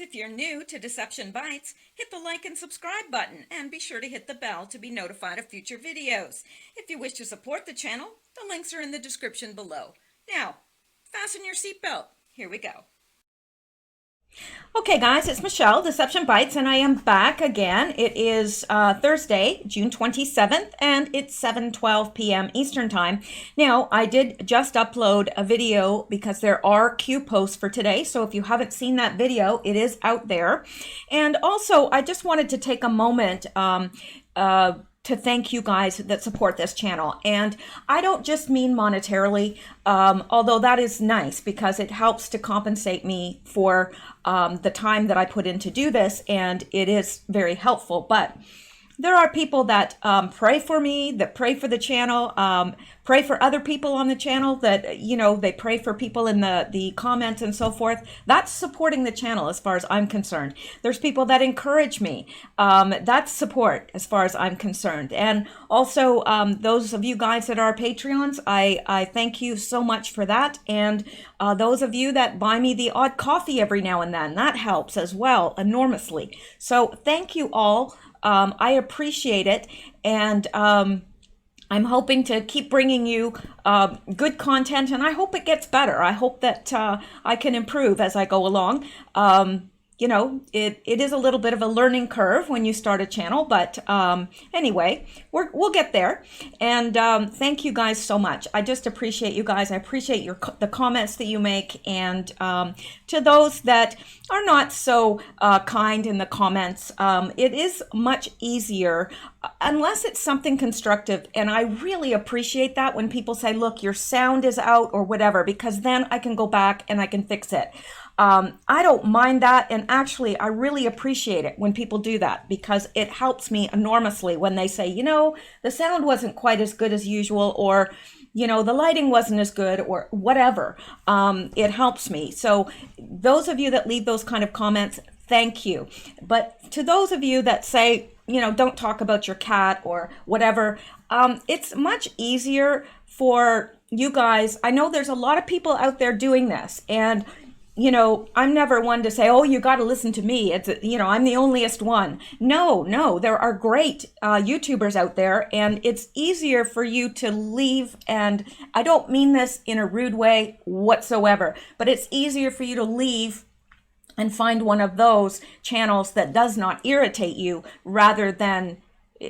If you're new to Deception Bytes, hit the like and subscribe button and be sure to hit the bell to be notified of future videos. If you wish to support the channel, the links are in the description below. Now, fasten your seatbelt. Here we go. Okay guys, it's Mishel, Deception Bytes, and I am back again. It is Thursday, June 27th, and it's 7:12 p.m. Eastern Time. Now, I did just upload a video because there are Q posts for today, so if you haven't seen that video, it is out there. And also, I just wanted to take a moment to thank you guys that support this channel. And I don't just mean monetarily, although that is nice because it helps to compensate me for the time that I put in to do this, and it is very helpful. But there are people that pray for me, that pray for the channel, pray for other people on the channel, that, you know, they pray for people in the comments and so forth. That's supporting the channel as far as I'm concerned. There's people that encourage me. That's support as far as I'm concerned. And also those of you guys that are Patreons, I thank you so much for that. And those of you that buy me the odd coffee every now and then, that helps as well enormously. So thank you all. I appreciate it, and I'm hoping to keep bringing you good content, and I hope it gets better. I hope that I can improve as I go along. You know, it is a little bit of a learning curve when you start a channel, but anyway, we'll get there. And thank you guys so much. I just appreciate you guys. I appreciate the comments that you make, and to those that are not so kind in the comments, it is much easier unless it's something constructive. And I really appreciate that when people say, look, your sound is out or whatever, because then I can go back and I can fix it. I don't mind that, and actually I really appreciate it when people do that, because it helps me enormously when they say, you know, the sound wasn't quite as good as usual, or, you know, the lighting wasn't as good, or whatever. It helps me. So those of you that leave those kind of comments, thank you. But to those of you that say, you know, don't talk about your cat or whatever, it's much easier for you guys. I know there's a lot of people out there doing this, and you know, I'm never one to say, oh, you got to listen to me. It's, you know, I'm the onlyest one. No, there are great YouTubers out there, and it's easier for you to leave. And I don't mean this in a rude way whatsoever, but it's easier for you to leave and find one of those channels that does not irritate you, rather than,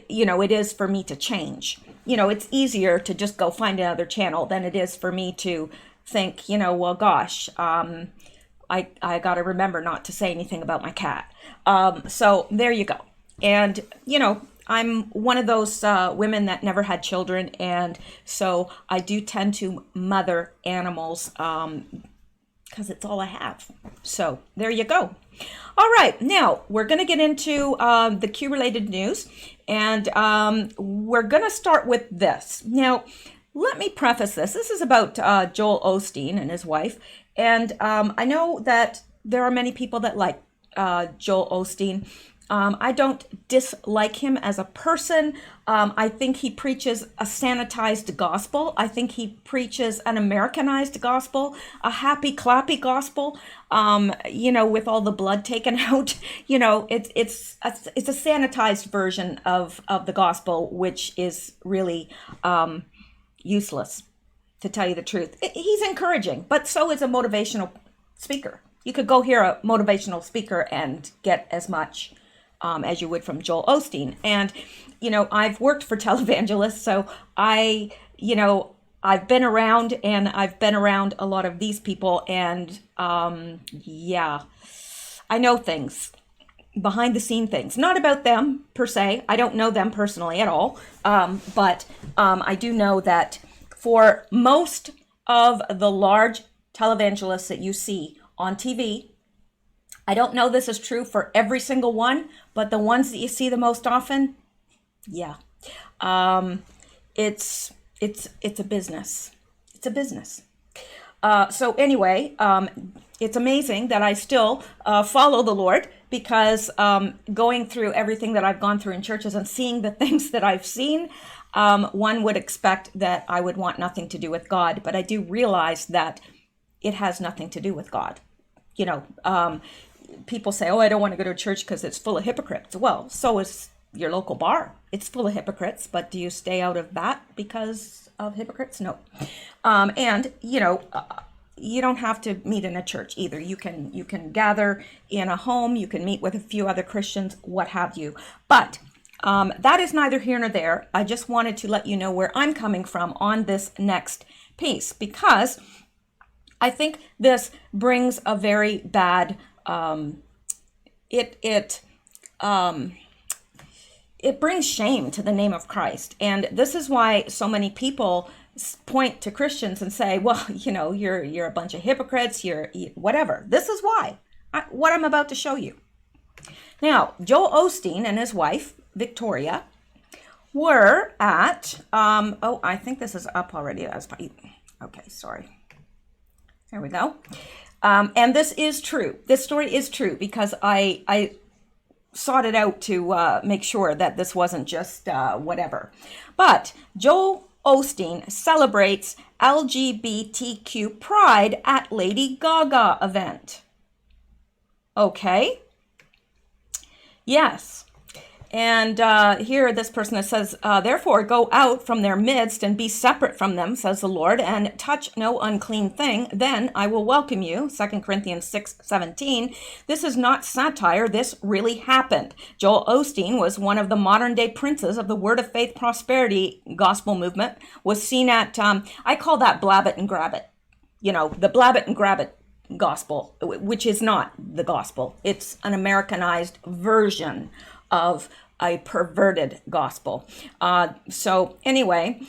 you know, it is for me to change. You know, it's easier to just go find another channel than it is for me to think, you know, well, gosh, I got to remember not to say anything about my cat. So there you go. And, you know, I'm one of those women that never had children. And so I do tend to mother animals because it's all I have. So there you go. All right. Now we're going to get into the Q-related news. And we're going to start with this. Now, let me preface this. This is about Joel Osteen and his wife. And I know that there are many people that like Joel Osteen. I don't dislike him as a person. I think he preaches a sanitized gospel. I think he preaches an Americanized gospel, a happy clappy gospel, you know, with all the blood taken out. You know, it's a sanitized version of the gospel, which is really useless, to tell you the truth. He's encouraging, but so is a motivational speaker. You could go hear a motivational speaker and get as much as you would from Joel Osteen. And, you know, I've worked for televangelists, so you know, I've been around, and I've been around a lot of these people, and yeah, I know things, behind the scene things, not about them per se. I don't know them personally at all, but I do know that for most of the large televangelists that you see on TV, I don't know this is true for every single one, but the ones that you see the most often, yeah, it's a business. It's a business. So anyway, it's amazing that I still follow the Lord, because going through everything that I've gone through in churches and seeing the things that I've seen, one would expect that I would want nothing to do with God, but I do realize that it has nothing to do with God. You know, people say, oh, I don't want to go to church because it's full of hypocrites. Well, so is your local bar. It's full of hypocrites, but do you stay out of that because of hypocrites? No. And, you don't have to meet in a church either. You can gather in a home, you can meet with a few other Christians, what have you. But that is neither here nor there. I just wanted to let you know where I'm coming from on this next piece, because I think this brings a very bad, it brings shame to the name of Christ. And this is why so many people point to Christians and say, well, you're a bunch of hypocrites, you're whatever. This is why, what I'm about to show you. Now, Joel Osteen and his wife, Victoria, were at, I think this is up already. Okay, sorry. There we go. And this is true. This story is true because I sought it out to make sure that this wasn't just whatever. But Joel Osteen celebrates LGBTQ pride at Lady Gaga event. Okay. Yes. And here, this person says, therefore, go out from their midst and be separate from them, says the Lord, and touch no unclean thing. Then I will welcome you. 2 Corinthians 6:17. This is not satire. This really happened. Joel Osteen was one of the modern day princes of the Word of Faith Prosperity gospel movement, was seen at, I call that blab it and grab it. The blab it and grab it gospel, which is not the gospel. It's an Americanized version of a perverted gospel. So anyway,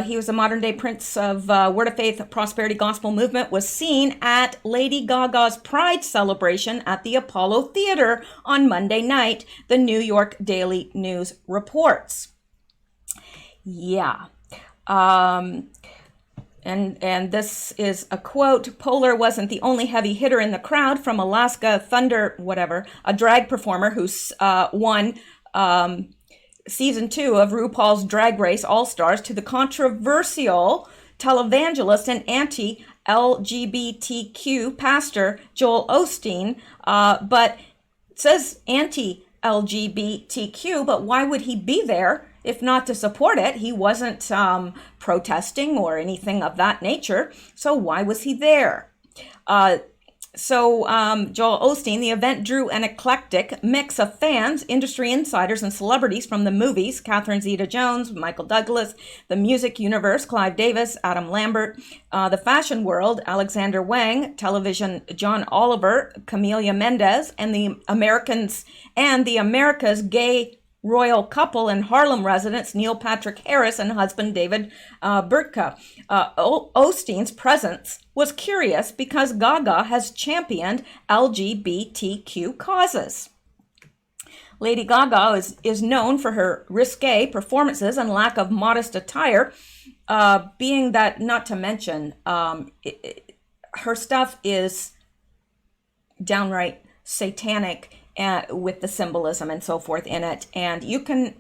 he was a modern day prince of Word of Faith Prosperity Gospel Movement, was seen at Lady Gaga's Pride celebration at the Apollo Theater on Monday night, the New York Daily News reports. Yeah. And this is a quote. Polar wasn't the only heavy hitter in the crowd. From Alaska Thunder, whatever, a drag performer who's won season 2 of RuPaul's Drag Race All-Stars, to the controversial televangelist and anti-LGBTQ pastor Joel Osteen, but it says anti-LGBTQ, but why would he be there if not to support it? He wasn't protesting or anything of that nature, so why was he there? So Joel Osteen, the event drew an eclectic mix of fans, industry insiders, and celebrities from the movies: Catherine Zeta-Jones, Michael Douglas; the music universe, Clive Davis, Adam Lambert; the fashion world, Alexander Wang; television, John Oliver, Camelia Mendez; and the America's gay royal couple and Harlem residents, Neil Patrick Harris and husband David Burtka. Osteen's presence was curious because Gaga has championed LGBTQ causes. Lady Gaga is known for her risque performances and lack of modest attire, being that, not to mention, her stuff is downright satanic, with the symbolism and so forth in it. And you can,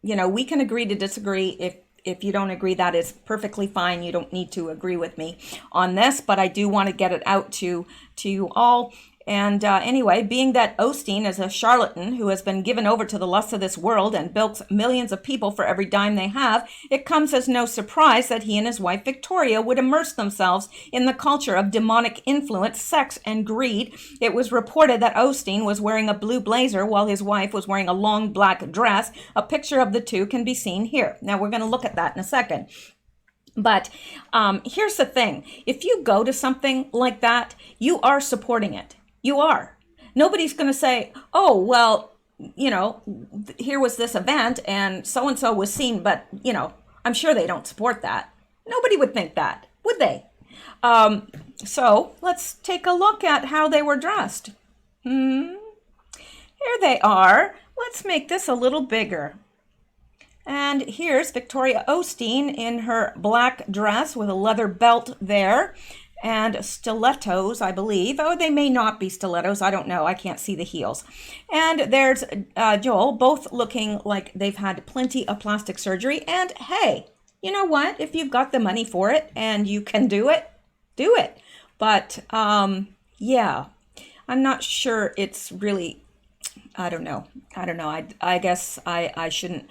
we can agree to disagree. If you don't agree, that is perfectly fine. You don't need to agree with me on this, but I do want to get it out to you all. And anyway, being that Osteen is a charlatan who has been given over to the lusts of this world and bilks millions of people for every dime they have, it comes as no surprise that he and his wife Victoria would immerse themselves in the culture of demonic influence, sex, and greed. It was reported that Osteen was wearing a blue blazer while his wife was wearing a long black dress. A picture of the two can be seen here. Now, we're going to look at that in a second. But here's the thing. If you go to something like that, you are supporting it. You are. Nobody's going to say, oh, well, here was this event and so was seen, but, I'm sure they don't support that. Nobody would think that, would they? So let's take a look at how they were dressed. Here they are. Let's make this a little bigger. And here's Victoria Osteen in her black dress with a leather belt there. And stilettos, I believe. Oh, they may not be stilettos. I don't know. I can't see the heels. And there's Joel, both looking like they've had plenty of plastic surgery. And hey, you know what? If you've got the money for it and you can do it, do it. But yeah, I'm not sure it's really, I don't know. I guess I shouldn't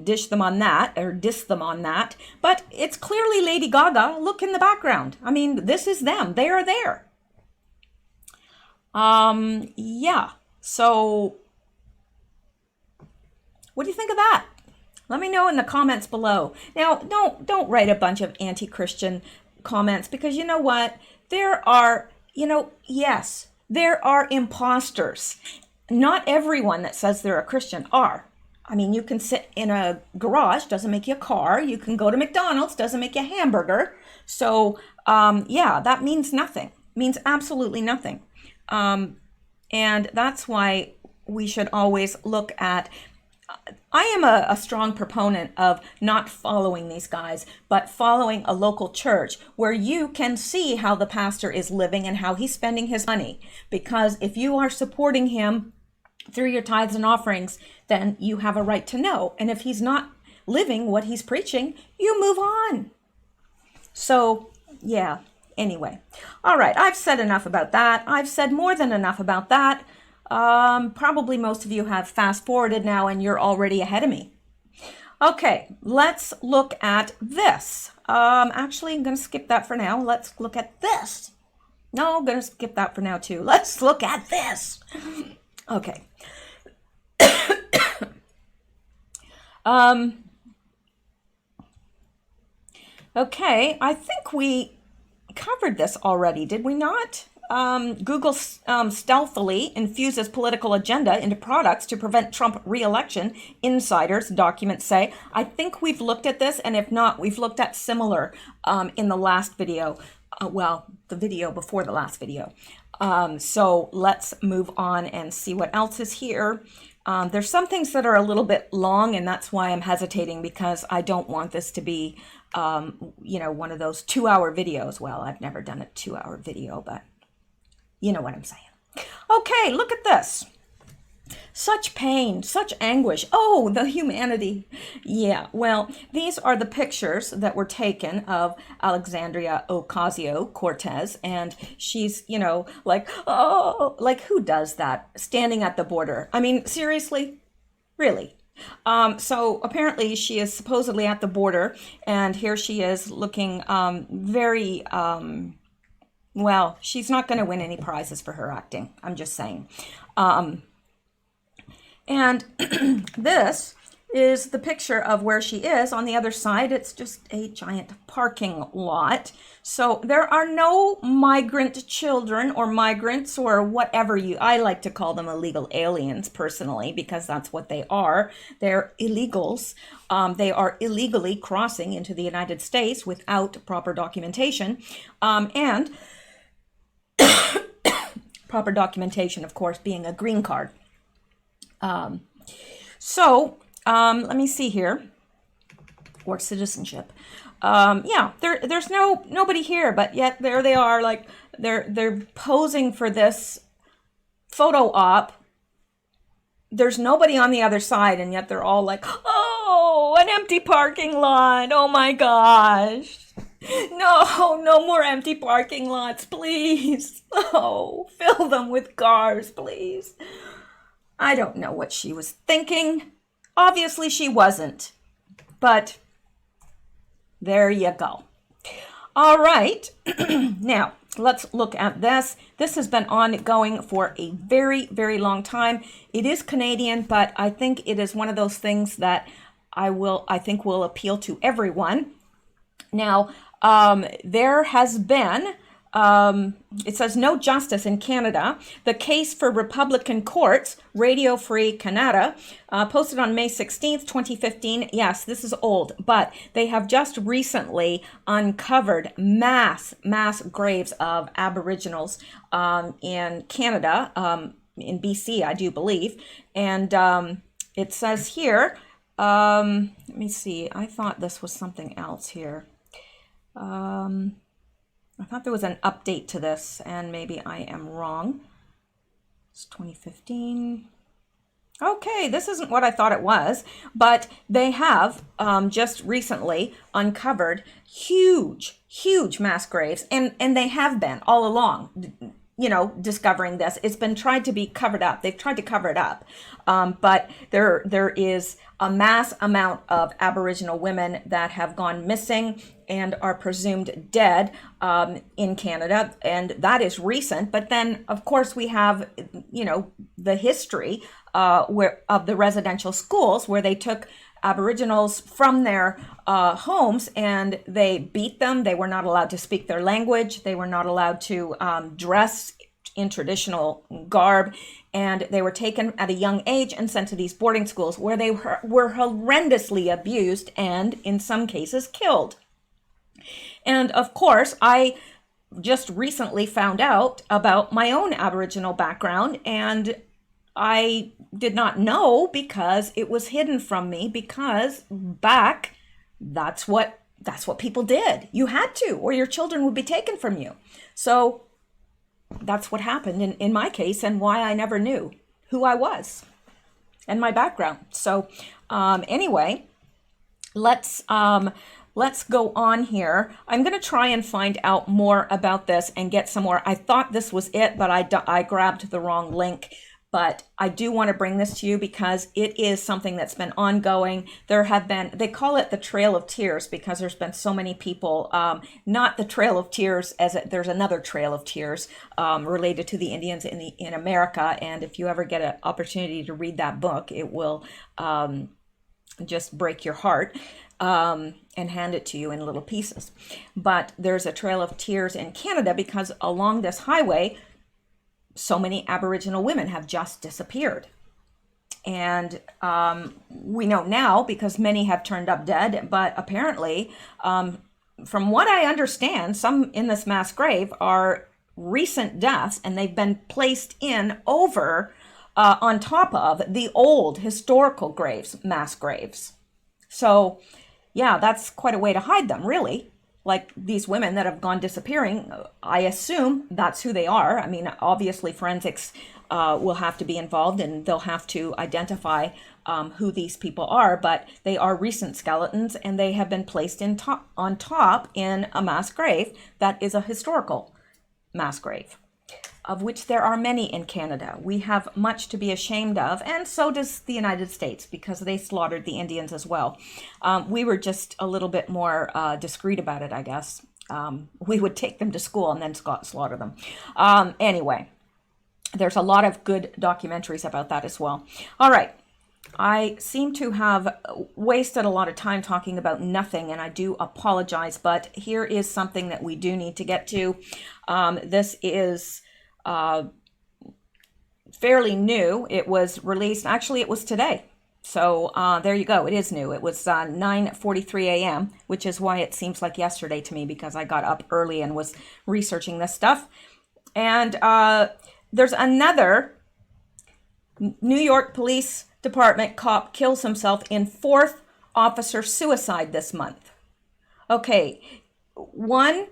dish them on that or diss them on that. But it's clearly Lady Gaga. Look in the background. I mean, this is them. They are there. Yeah. So what do you think of that? Let me know in the comments below. Now, don't write a bunch of anti-Christian comments, because you know what? There are, yes, there are imposters. Not everyone that says they're a Christian are. I mean, you can sit in a garage, doesn't make you a car. You can go to McDonald's, doesn't make you a hamburger. So, yeah, that means nothing. It means absolutely nothing. And that's why we should always look at, I am a strong proponent of not following these guys, but following a local church where you can see how the pastor is living and how he's spending his money. Because if you are supporting him through your tithes and offerings, then you have a right to know. And if he's not living what he's preaching, you move on. So, yeah, anyway. All right, I've said enough about that. I've said more than enough about that. Probably most of you have fast forwarded now and you're already ahead of me. Okay, let's look at this. Actually, I'm going to skip that for now. Let's look at this. No, I'm going to skip that for now too. Let's look at this. Okay. Okay, I think we covered this already, did we not? Google stealthily infuses political agenda into products to prevent Trump re-election, insiders documents say. I think we've looked at this, and if not, we've looked at similar in the last video. Well, the video before the last video. So let's move on and see what else is here. There's some things that are a little bit long, and that's why I'm hesitating, because I don't want this to be, one of those 2-hour videos. Well, I've never done a 2-hour video, but you know what I'm saying. Okay, look at this. Such pain, such anguish. Oh, the humanity. Yeah, well, these are the pictures that were taken of Alexandria Ocasio-Cortez, and she's, like, oh, like who does that? Standing at the border. I mean, seriously? Really? So apparently she is supposedly at the border, and here she is looking very, well, she's not going to win any prizes for her acting. I'm just saying. And this is the picture of where she is. On the other side, it's just a giant parking lot. So there are no migrant children or migrants or whatever I like to call them illegal aliens personally, because that's what they are. They're illegals. They are illegally crossing into the United States without proper documentation. And proper documentation, of course, being a green card. Let me see here, or citizenship. Yeah, there's nobody here, but yet there they are, like they're posing for this photo op. There's nobody on the other side, and yet they're all like, oh, an empty parking lot. Oh my gosh. No more empty parking lots, please. Oh, fill them with cars, please. I don't know what she was thinking. Obviously, she wasn't. But there you go. All right. Now, let's look at this. This has been ongoing for a very, very long time. It is Canadian, but I think it is one of those things that I think will appeal to everyone. Now, there has been, it says no justice in Canada. The case for Republican courts, Radio Free Canada, posted on May 16th, 2015. Yes, this is old, but they have just recently uncovered mass graves of Aboriginals in Canada, in BC, I do believe. And it says here, let me see, I thought this was something else here. I thought there was an update to this, and maybe I am wrong. It's 2015. Okay, this isn't what I thought it was, but they have just recently uncovered huge mass graves, and they have been all along. discovering this. It's been tried to be covered up. They've tried to cover it up. But there is a mass amount of Aboriginal women that have gone missing and are presumed dead in Canada. And that is recent. But then, of course, we have, the history of the residential schools where they took Aboriginals from their homes and they beat them. They were not allowed to speak their language. They were not allowed to dress in traditional garb. And they were taken at a young age and sent to these boarding schools where they were horrendously abused and in some cases killed. And of course, I just recently found out about my own Aboriginal background, and I did not know because it was hidden from me, because back, that's what people did. You had to, or your children would be taken from you. So that's what happened in my case, and why I never knew who I was and my background. So anyway, let's go on here. I'm going to try and find out more about this and get some more. I thought this was it, but I grabbed the wrong link. But I do want to bring this to you because it is something that's been ongoing. They call it the Trail of Tears because there's been so many people, not the Trail of Tears there's another Trail of Tears related to the Indians in America. And if you ever get an opportunity to read that book, it will just break your heart and hand it to you in little pieces. But there's a Trail of Tears in Canada because along this highway, so many Aboriginal women have just disappeared. And we know now because many have turned up dead, but apparently, from what I understand, some in this mass grave are recent deaths, and they've been placed on top of the old historical mass graves. So yeah, that's quite a way to hide them, really. Like these women that have gone disappearing, I assume that's who they are. I mean, obviously forensics will have to be involved and they'll have to identify who these people are, but they are recent skeletons and they have been placed on top in a mass grave that is a historical mass grave, of which there are many in Canada. We have much to be ashamed of, and so does the United States, because they slaughtered the Indians as well. We were just a little bit more discreet about it, I guess. We would take them to school and then slaughter them. Anyway, there's a lot of good documentaries about that as well. All right. I seem to have wasted a lot of time talking about nothing, and I do apologize, but here is something that we do need to get to. This is fairly new. It was released, actually it was today. So there you go, it is new. It was 9:43 a.m., which is why it seems like yesterday to me, because I got up early and was researching this stuff. And there's another New York Police Department cop kills himself in 4th officer suicide this month. Okay, one,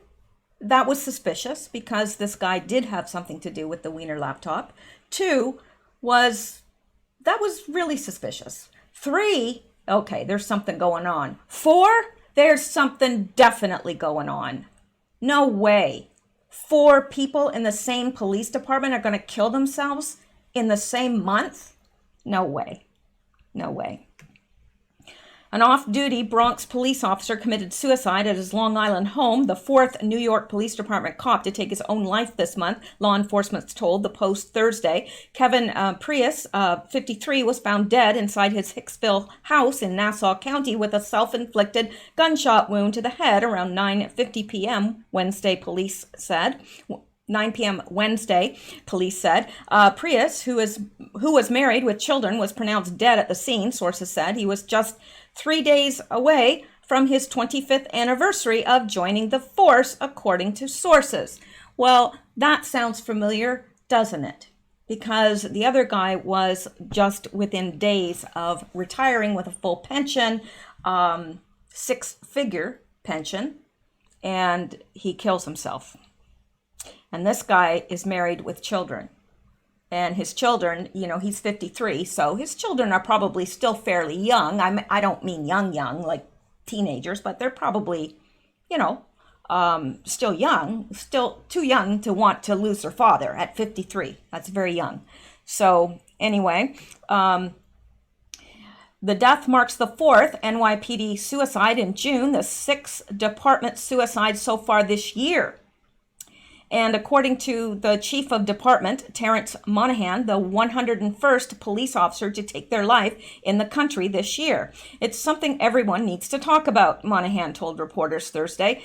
that was suspicious because this guy did have something to do with the Wiener laptop. 2, that was really suspicious. 3, okay, there's something going on. 4, there's something definitely going on. No way. 4 people in the same police department are going to kill themselves in the same month? No way. No way. An off-duty Bronx police officer committed suicide at his Long Island home, the 4th New York Police Department cop to take his own life this month, law enforcement told the Post Thursday. Kevin Prius, 53, was found dead inside his Hicksville house in Nassau County with a self-inflicted gunshot wound to the head around 9:50 p.m., Wednesday, police said. 9 p.m. Wednesday, police said. Prius, who was married with children, was pronounced dead at the scene, sources said. He was just 3 days away from his 25th anniversary of joining the force, according to sources. Well, that sounds familiar, doesn't it? Because the other guy was just within days of retiring with a full pension, 6-figure pension, and he kills himself. And this guy is married with children. And his children, he's 53, so his children are probably still fairly young. I don't mean young, like teenagers, but they're probably, still young, still too young to want to lose their father at 53. That's very young. So anyway, the death marks the fourth NYPD suicide in June, the sixth department suicide so far this year. And according to the chief of department, Terrence Monahan, the 101st police officer to take their life in the country this year. It's something everyone needs to talk about, Monahan told reporters Thursday.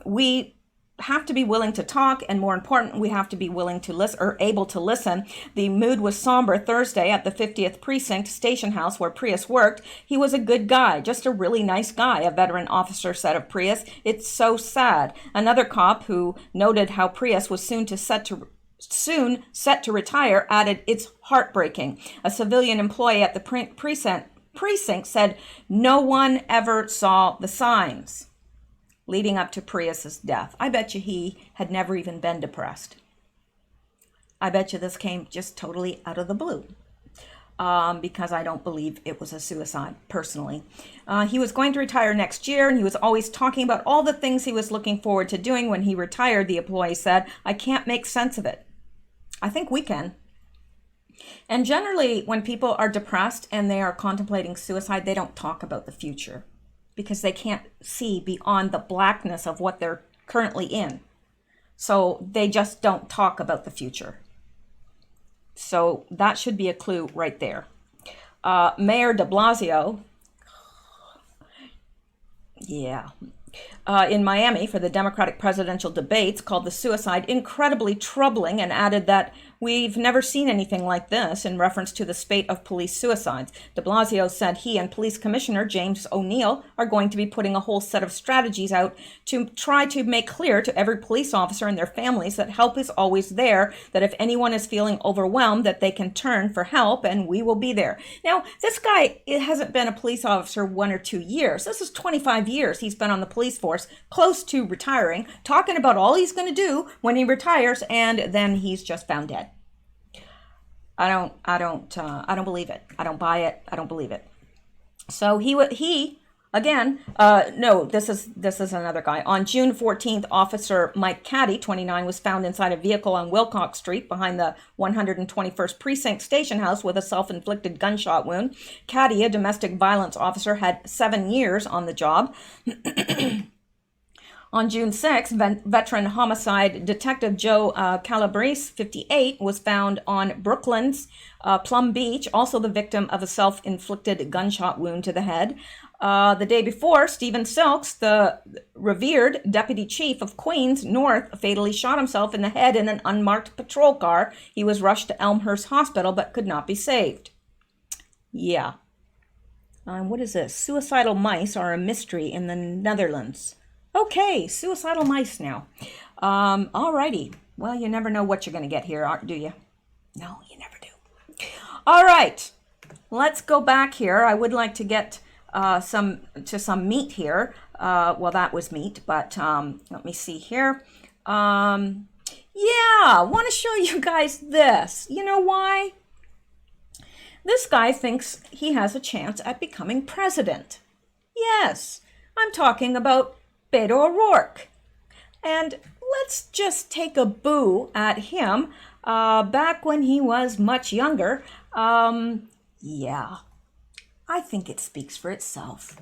We have to be willing to talk, and more important, we have to be willing to listen, or able to listen. The mood was somber Thursday at the 50th Precinct station house where Prius worked. He was a good guy, just a really nice guy, a veteran officer said of Prius. It's so sad. Another cop who noted how Prius was soon set to retire added, it's heartbreaking. A civilian employee at the precinct said no one ever saw the signs leading up to Prius's death. I bet you he had never even been depressed. I bet you this came just totally out of the blue, because I don't believe it was a suicide, personally. He was going to retire next year, and he was always talking about all the things he was looking forward to doing when he retired, the employee said. I can't make sense of it. I think we can. And generally, when people are depressed and they are contemplating suicide, they don't talk about the future, because they can't see beyond the blackness of what they're currently in. So they just don't talk about the future. So that should be a clue right there. Mayor de Blasio, in Miami for the Democratic presidential debates, called the suicide incredibly troubling and added that we've never seen anything like this in reference to the spate of police suicides. De Blasio said he and Police Commissioner James O'Neill are going to be putting a whole set of strategies out to try to make clear to every police officer and their families that help is always there, that if anyone is feeling overwhelmed, that they can turn for help, and we will be there. Now, this guy, it hasn't been a police officer 1 or 2 years. This is 25 years he's been on the police force, close to retiring, talking about all he's going to do when he retires, and then he's just found dead. I don't believe it. I don't buy it. I don't believe it. So he again, no, this is another guy. On June 14th, Officer Mike Caddy, 29, was found inside a vehicle on Wilcox Street behind the 121st Precinct station house with a self-inflicted gunshot wound. Caddy, a domestic violence officer, had 7 years on the job. On June 6th, veteran homicide detective Joe Calabrese, 58, was found on Brooklyn's Plum Beach, also the victim of a self-inflicted gunshot wound to the head. The day before, Stephen Silks, the revered deputy chief of Queens North, fatally shot himself in the head in an unmarked patrol car. He was rushed to Elmhurst Hospital but could not be saved. Yeah. What is this? Suicidal mice are a mystery in the Netherlands. Okay, suicidal mice now. Alrighty. Well, you never know what you're going to get here, do you? No, you never do. All right. Let's go back here. I would like to get some meat here. Well, that was meat, but let me see here. Yeah, I want to show you guys this. You know why? This guy thinks he has a chance at becoming president. Yes, I'm talking about Beto O'Rourke. And let's just take a boo at him back when he was much younger. Yeah, I think it speaks for itself.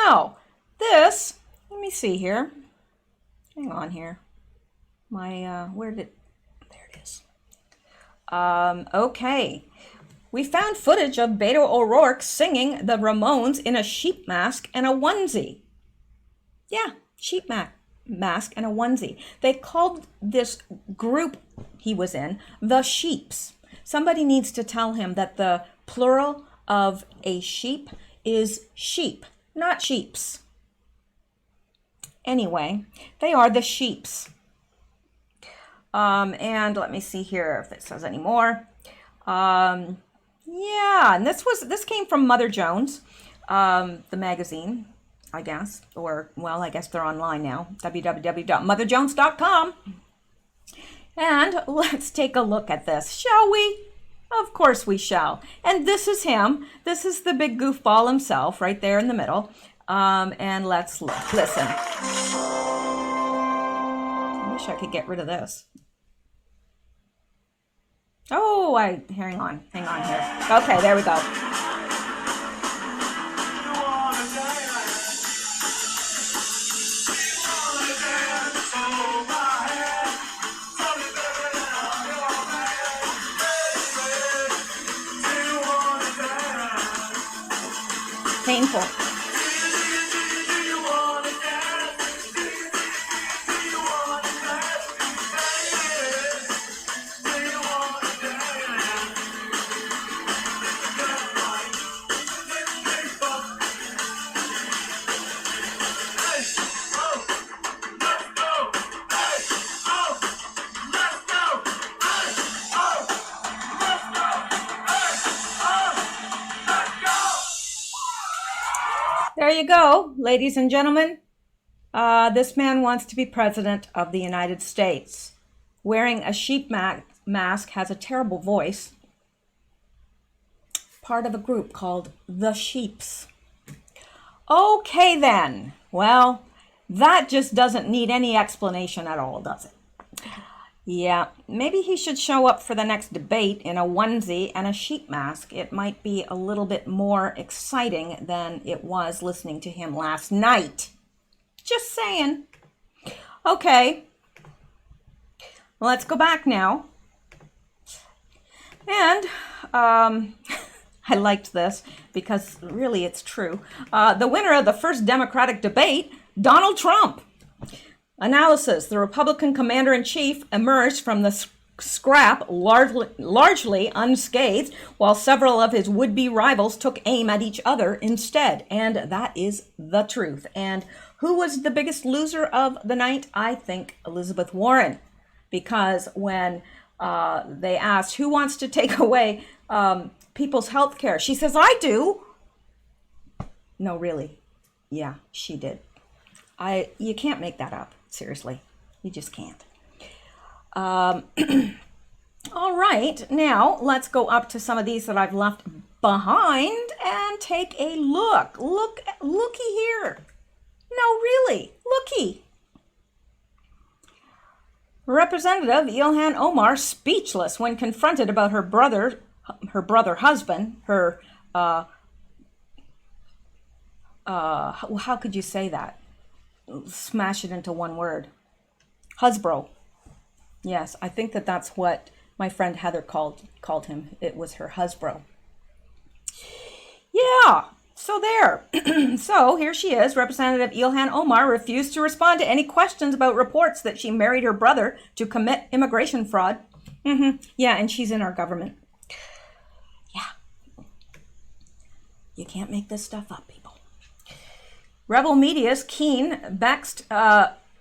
Now, this, let me see here. Hang on here. There it is. Okay. We found footage of Beto O'Rourke singing the Ramones in a sheep mask and a onesie. Yeah, sheep mask and a onesie. They called this group he was in the Sheeps. Somebody needs to tell him that the plural of a sheep is sheep, not sheeps. Anyway, they are the Sheeps. And let me see here if it says any more. Yeah, and this came from Mother Jones, the magazine, I guess, or, well, I guess they're online now, www.motherjones.com. And let's take a look at this, shall we? Of course we shall. And this is him. This is the big goofball himself right there in the middle. And let's listen. I wish I could get rid of this. Oh, hang on here. Okay, there we go. Painful. There you go, ladies and gentlemen. This man wants to be president of the United States. Wearing a sheep mask, has a terrible voice. Part of a group called the Sheeps. Okay then. Well, that just doesn't need any explanation at all, does it? Yeah, maybe he should show up for the next debate in a onesie and a sheep mask. It might be a little bit more exciting than it was listening to him last night. Just saying. Okay, let's go back now. And I liked this because really it's true. The winner of the first Democratic debate, Donald Trump. Analysis: the Republican commander-in-chief emerged from the scrap largely unscathed, while several of his would-be rivals took aim at each other instead. And that is the truth. And who was the biggest loser of the night? I think Elizabeth Warren. Because when they asked who wants to take away people's health care, she says, I do. No, really. Yeah, she did. You can't make that up. Seriously, you just can't. All right, now let's go up to some of these that I've left behind and take a look. Looky here. No, really, looky. Representative Ilhan Omar speechless when confronted about her brother husband, her how could you say that? Smash it into one word. Husbro. Yes, I think that's what my friend Heather called him. It was her husbro. Yeah, so there. So here she is. Representative Ilhan Omar refused to respond to any questions about reports that she married her brother to commit immigration fraud. Yeah, and she's in our government. Yeah. You can't make this stuff up, people. Rebel Media's Keane Bext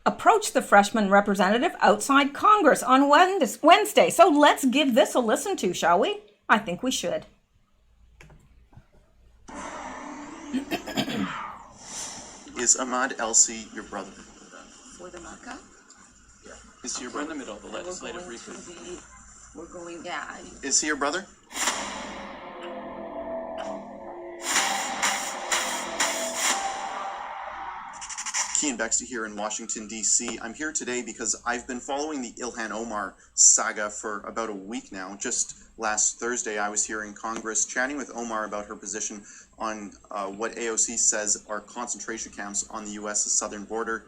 approached the freshman representative outside Congress on Wednesday. So let's give this a listen to, shall we? I think we should. Is Ahmad Elsi your brother? For the markup? Yeah. Is he your brother? In the middle of the legislative briefing. We're going, yeah. Is he your brother? Keane Bexley here in Washington, D.C. I'm here today because I've been following the Ilhan Omar saga for about a week now. Just last Thursday, I was here in Congress chatting with Omar about her position on what AOC says are concentration camps on the U.S. southern border.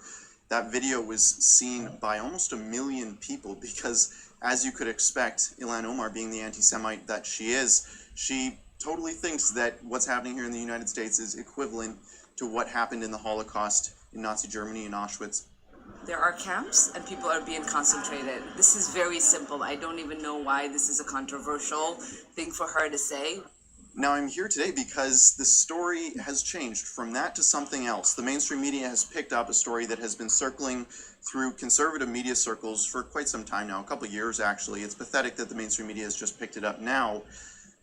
That video was seen by almost 1 million people because, as you could expect, Ilhan Omar, being the anti-Semite that she is, she totally thinks that what's happening here in the United States is equivalent to what happened in the Holocaust in Nazi Germany in Auschwitz. There are camps and people are being concentrated. This is very simple. I don't even know why this is a controversial thing for her to say. Now I'm here today because the story has changed from that to something else. The mainstream media has picked up a story that has been circling through conservative media circles for quite some time now, a couple of years actually. It's pathetic that the mainstream media has just picked it up now.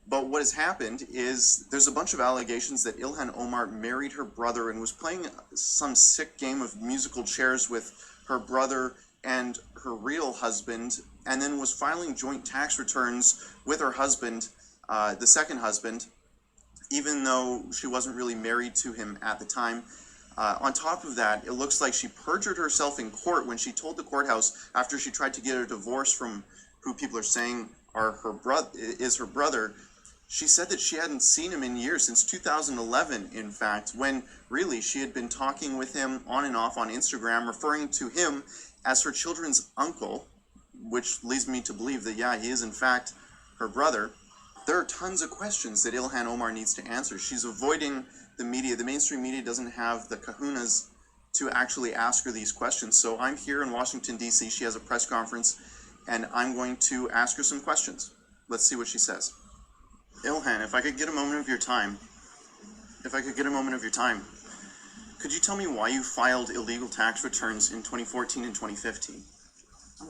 But what has happened is there's a bunch of allegations that Ilhan Omar married her brother and was playing some sick game of musical chairs with her brother and her real husband and then was filing joint tax returns with her husband, the second husband, even though she wasn't really married to him at the time. On top of that, it looks like she perjured herself in court when she told the courthouse, after she tried to get a divorce from who people are saying is her brother. She said that she hadn't seen him in years, since 2011, in fact, when really she had been talking with him on and off on Instagram, referring to him as her children's uncle, which leads me to believe that, yeah, he is in fact her brother. There are tons of questions that Ilhan Omar needs to answer. She's avoiding the media. The mainstream media doesn't have the kahunas to actually ask her these questions. So I'm here in Washington, D.C. She has a press conference, and I'm going to ask her some questions. Let's see what she says. Ilhan, if I could get a moment of your time, could you tell me why you filed illegal tax returns in 2014 and 2015?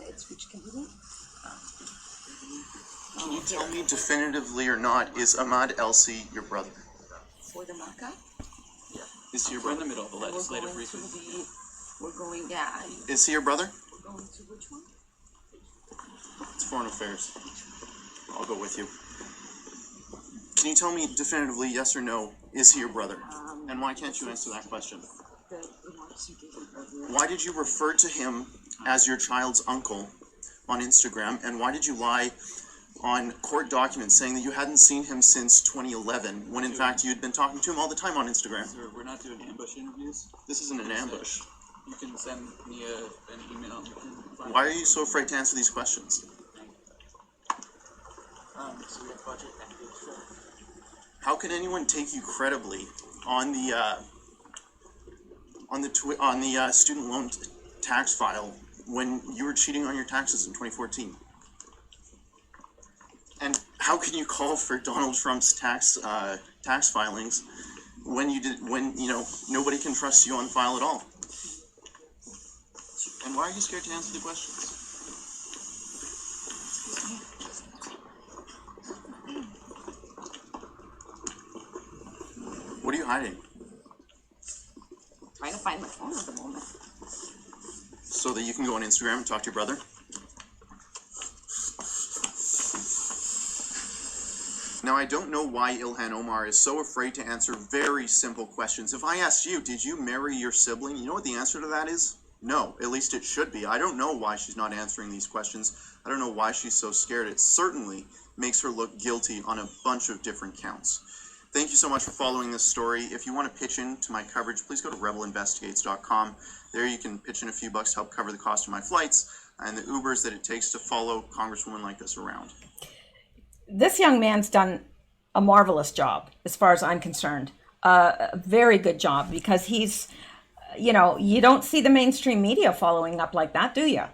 It's which company? Can you tell me definitively or not, is Ahmad Elsi your brother? For the markup? Is he your We're in brother? the middle of the legislative briefing. Is he your brother? We're going to which one? It's Foreign Affairs. I'll go with you. Can you tell me definitively, yes or no, is he your brother? And why can't you answer that question? The remarks you gave earlier. Why did you refer to him as your child's uncle on Instagram? And why did you lie on court documents saying that you hadn't seen him since 2011, when in fact you'd been talking to him all the time on Instagram? Sir, we're not doing ambush interviews. This isn't an ambush. You can send me an email. Why are you so afraid to answer these questions? So we have budget and How can anyone take you credibly on the student loan tax file when you were cheating on your taxes in 2014? And how can you call for Donald Trump's tax filings when nobody can trust you on the file at all? And why are you scared to answer the questions? What are you hiding? Trying to find my phone at the moment. So that you can go on Instagram and talk to your brother? Now, I don't know why Ilhan Omar is so afraid to answer very simple questions. If I asked you, did you marry your sibling? You know what the answer to that is? No, at least it should be. I don't know why she's not answering these questions. I don't know why she's so scared. It certainly makes her look guilty on a bunch of different counts. Thank you so much for following this story. If you want to pitch in to my coverage, please go to rebelinvestigates.com. There you can pitch in a few bucks to help cover the cost of my flights and the Ubers that it takes to follow congresswomen like this around. This young man's done a marvelous job, as far as I'm concerned. A very good job, because he's, you don't see the mainstream media following up like that, do you?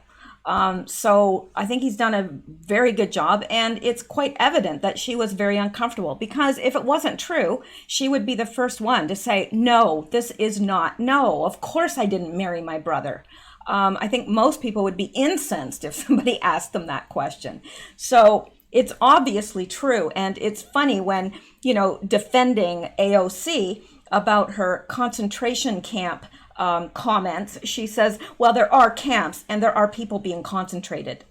So I think he's done a very good job, and it's quite evident that she was very uncomfortable, because if it wasn't true, she would be the first one to say, no, this is not. No, of course I didn't marry my brother. I think most people would be incensed if somebody asked them that question. So it's obviously true. And it's funny when, defending AOC about her concentration camp comments, she says, well, there are camps and there are people being concentrated.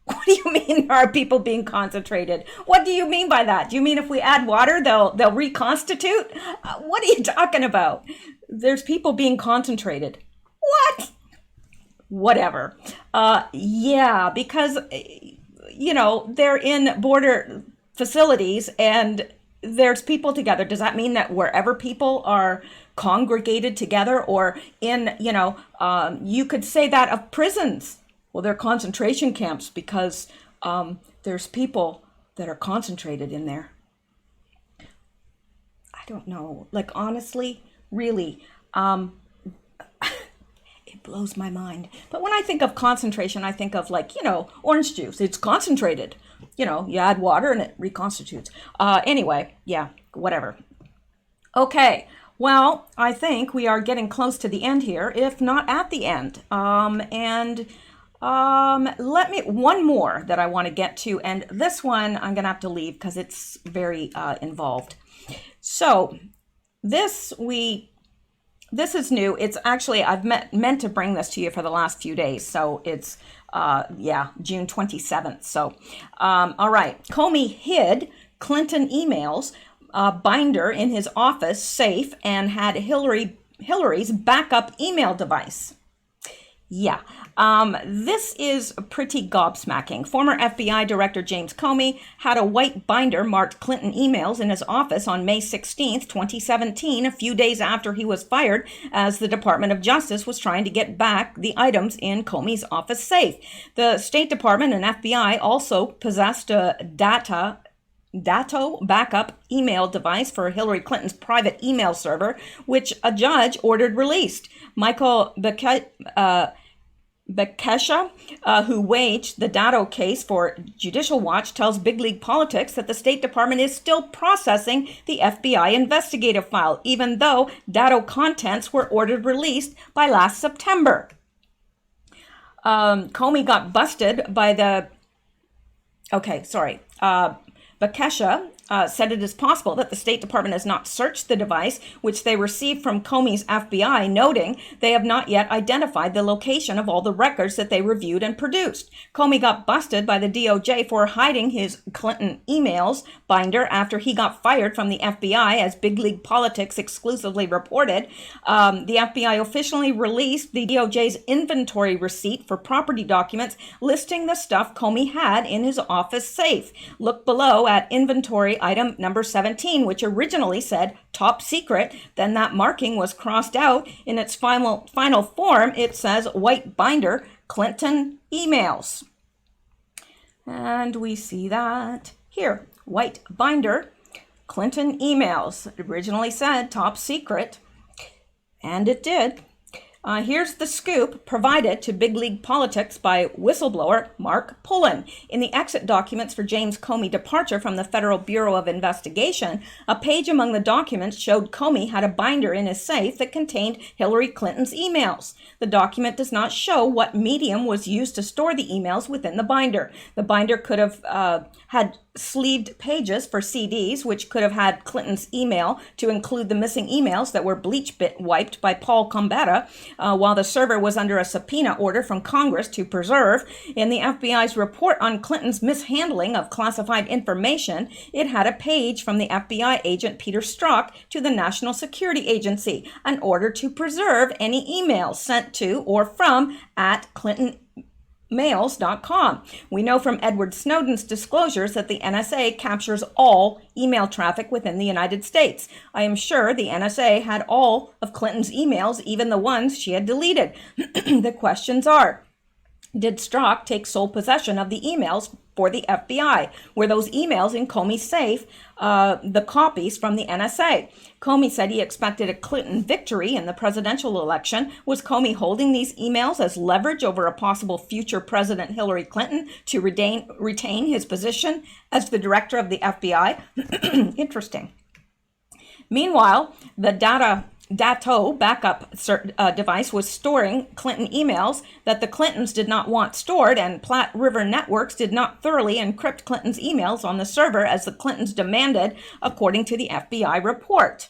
What do you mean there are people being concentrated? What do you mean by that? Do you mean if we add water, they'll reconstitute? What are you talking about? There's people being concentrated. What? Whatever. Yeah, because, they're in border facilities and there's people together. Does that mean that wherever people are congregated together, or in, you could say that of prisons? Well, they're concentration camps because there's people that are concentrated in there. I don't know. Like, honestly, really, it blows my mind. But when I think of concentration, I think of orange juice. It's concentrated. You add water and it reconstitutes. Anyway, yeah, whatever. Okay. Well, I think we are getting close to the end here, if not at the end. One more that I want to get to, and this one I'm going to have to leave because it's very involved. So this is new. It's actually, I've meant to bring this to you for the last few days. So it's June 27th. So, all right. Comey hid Clinton emails binder in his office safe and had Hillary's backup email device. Yeah, this is pretty gobsmacking. Former FBI Director James Comey had a white binder marked Clinton emails in his office on May 16th, 2017, a few days after he was fired, as the Department of Justice was trying to get back the items in Comey's office safe. The State Department and FBI also possessed a dato backup email device for Hillary Clinton's private email server, which a judge ordered released. Michael Bekesha, who waged the Datto case for Judicial Watch, tells Big League Politics that the State Department is still processing the FBI investigative file, even though Datto contents were ordered released by last September. Comey got busted by the... Bekesha said it is possible that the State Department has not searched the device, which they received from Comey's FBI, noting they have not yet identified the location of all the records that they reviewed and produced. Comey got busted by the DOJ for hiding his Clinton emails binder after he got fired from the FBI, as Big League Politics exclusively reported. The FBI officially released the DOJ's inventory receipt for property documents listing the stuff Comey had in his office safe. Look below at inventory item number 17, which originally said top secret. Then that marking was crossed out. In its final form, it says white binder, Clinton emails. And we see that here, white binder, Clinton emails. It originally said top secret, and it did. Here's the scoop provided to Big League Politics by whistleblower Mark Pullen. In the exit documents for James Comey departure from the Federal Bureau of Investigation, a page among the documents showed Comey had a binder in his safe that contained Hillary Clinton's emails. The document does not show what medium was used to store the emails within the binder. The binder could have had sleeved pages for CDs, which could have had Clinton's email to include the missing emails that were bleach wiped by Paul Combetta while the server was under a subpoena order from Congress to preserve. In the FBI's report on Clinton's mishandling of classified information, it had a page from the FBI agent Peter Strzok to the National Security Agency, an order to preserve any emails sent to or from @ClintonMails.com. We know from Edward Snowden's disclosures that the NSA captures all email traffic within the United States. I am sure the NSA had all of Clinton's emails, even the ones she had deleted. The questions are, did Strzok take sole possession of the emails for the FBI? Were those emails in Comey's safe the copies from the NSA? Comey said he expected a Clinton victory in the presidential election. Was Comey holding these emails as leverage over a possible future President Hillary Clinton to retain his position as the director of the FBI? Interesting. Meanwhile, the Datto backup device was storing Clinton emails that the Clintons did not want stored, and Platte River Networks did not thoroughly encrypt Clinton's emails on the server as the Clintons demanded, according to the FBI report.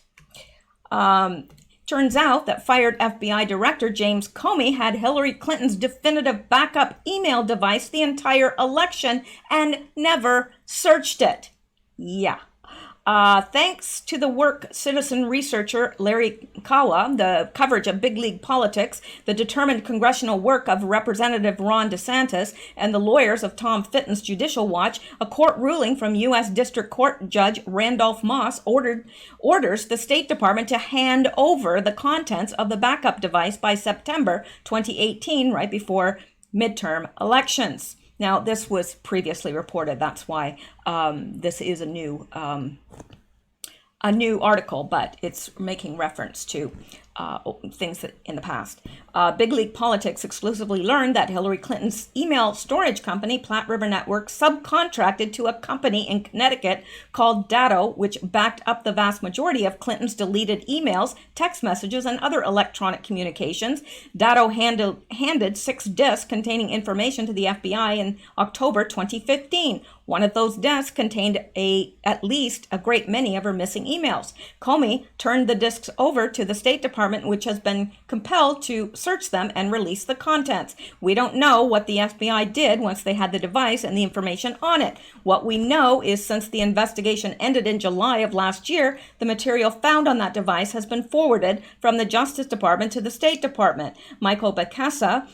Turns out that fired FBI Director James Comey had Hillary Clinton's definitive backup email device the entire election and never searched it. Yeah. Thanks to the work citizen researcher Larry Kawa, the coverage of Big League Politics, the determined congressional work of Representative Ron DeSantis, and the lawyers of Tom Fitton's Judicial Watch, a court ruling from U.S. District Court Judge Randolph Moss orders the State Department to hand over the contents of the backup device by September 2018, right before midterm elections. Now, this was previously reported. That's why this is a new article, but it's making reference to things that in the past. Big League Politics exclusively learned that Hillary Clinton's email storage company, Platte River Networks, subcontracted to a company in Connecticut called Datto, which backed up the vast majority of Clinton's deleted emails, text messages, and other electronic communications. Datto handed 6 disks containing information to the FBI in October 2015. One of those disks contained at least a great many of her missing emails. Comey turned the disks over to the State Department Department, which has been compelled to search them and release the contents. We don't know what the FBI did once they had the device and the information on it. What we know is since the investigation ended in July of last year, the material found on that device has been forwarded from the Justice Department to the State Department. Michael Bekesha,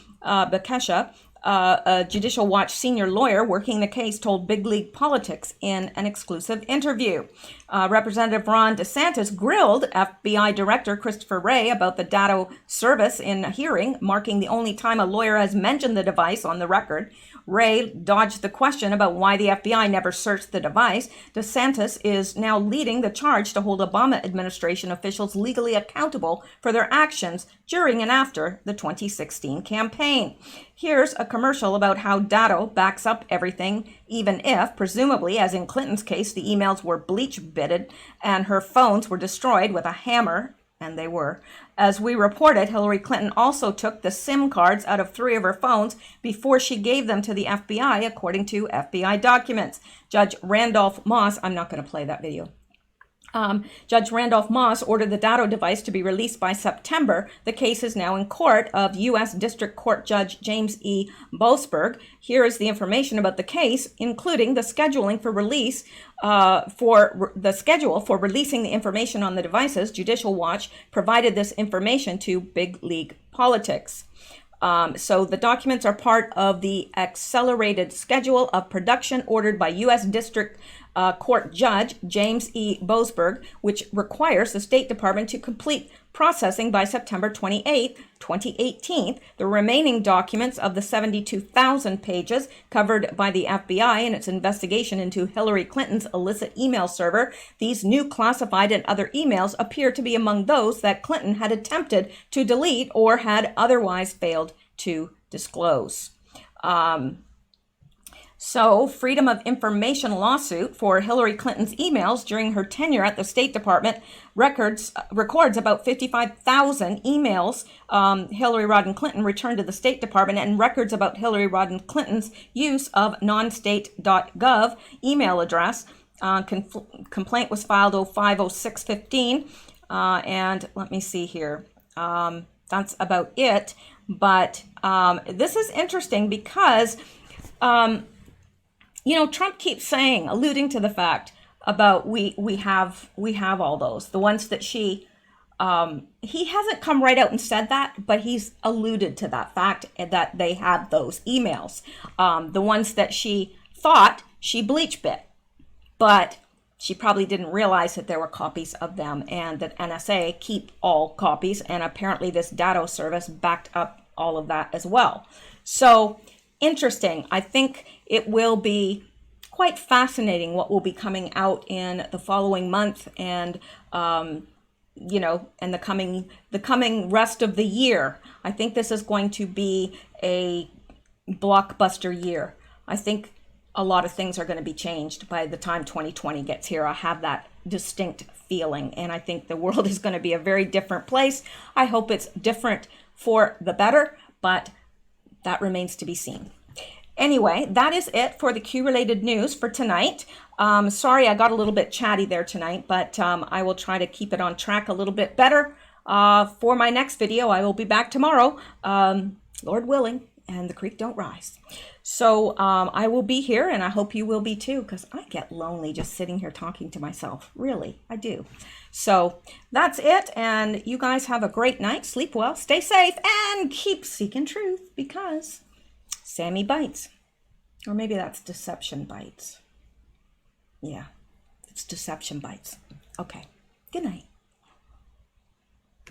a Judicial Watch senior lawyer working the case, told Big League Politics in an exclusive interview. Representative Ron DeSantis grilled FBI Director Christopher Wray about the data service in a hearing, marking the only time a lawyer has mentioned the device on the record. Wray dodged the question about why the FBI never searched the device. DeSantis is now leading the charge to hold Obama administration officials legally accountable for their actions during and after the 2016 campaign. Here's a commercial about how data backs up everything, even if, presumably, as in Clinton's case, the emails were bleach-bitted and her phones were destroyed with a hammer. And they were. As we reported, Hillary Clinton also took the SIM cards out of 3 of her phones before she gave them to the FBI, according to FBI documents. Judge Randolph Moss, I'm not going to play that video. Judge Randolph Moss ordered the Datto device to be released by September. The case is now in court of U.S. District Court Judge James E. Boasberg. Here is the information about the case, including the scheduling for release, for the schedule for releasing the information on the devices. Judicial Watch provided this information to Big League Politics. So the documents are part of the accelerated schedule of production ordered by U.S. District Court Judge James E. Boasberg, which requires the State Department to complete processing by September 28, 2018. The remaining documents of the 72,000 pages covered by the FBI in its investigation into Hillary Clinton's illicit email server. These new classified and other emails appear to be among those that Clinton had attempted to delete or had otherwise failed to disclose. So, Freedom of Information lawsuit for Hillary Clinton's emails during her tenure at the State Department records about 55,000 emails Hillary Rodham Clinton returned to the State Department, and records about Hillary Rodham Clinton's use of nonstate.gov email address. Complaint was filed 05/06/15, and let me see here. That's about it. But this is interesting because Trump keeps alluding to the fact about we have all those, the ones that he hasn't come right out and said that, but he's alluded to that fact that they have those emails, the ones that she thought she bleach bit, but she probably didn't realize that there were copies of them and that NSA keep all copies, and apparently this Datto service backed up all of that as well. So interesting. I think it will be quite fascinating what will be coming out in the following month and and the coming rest of the year. I think this is going to be a blockbuster year. I think a lot of things are going to be changed by the time 2020 gets here. I have that distinct feeling, and I think the world is going to be a very different place. I hope it's different for the better, but that remains to be seen. Anyway, that is it for the Q-related news for tonight. Sorry I got a little bit chatty there tonight, but I will try to keep it on track a little bit better. For my next video, I will be back tomorrow, Lord willing, and the creek don't rise. So I will be here, and I hope you will be too, because I get lonely just sitting here talking to myself. Really, I do. So that's it, and you guys have a great night. Sleep well, stay safe, and keep seeking truth, because Sammy bites. Or maybe that's Deception Bites. Yeah, it's Deception Bites. Okay, good night.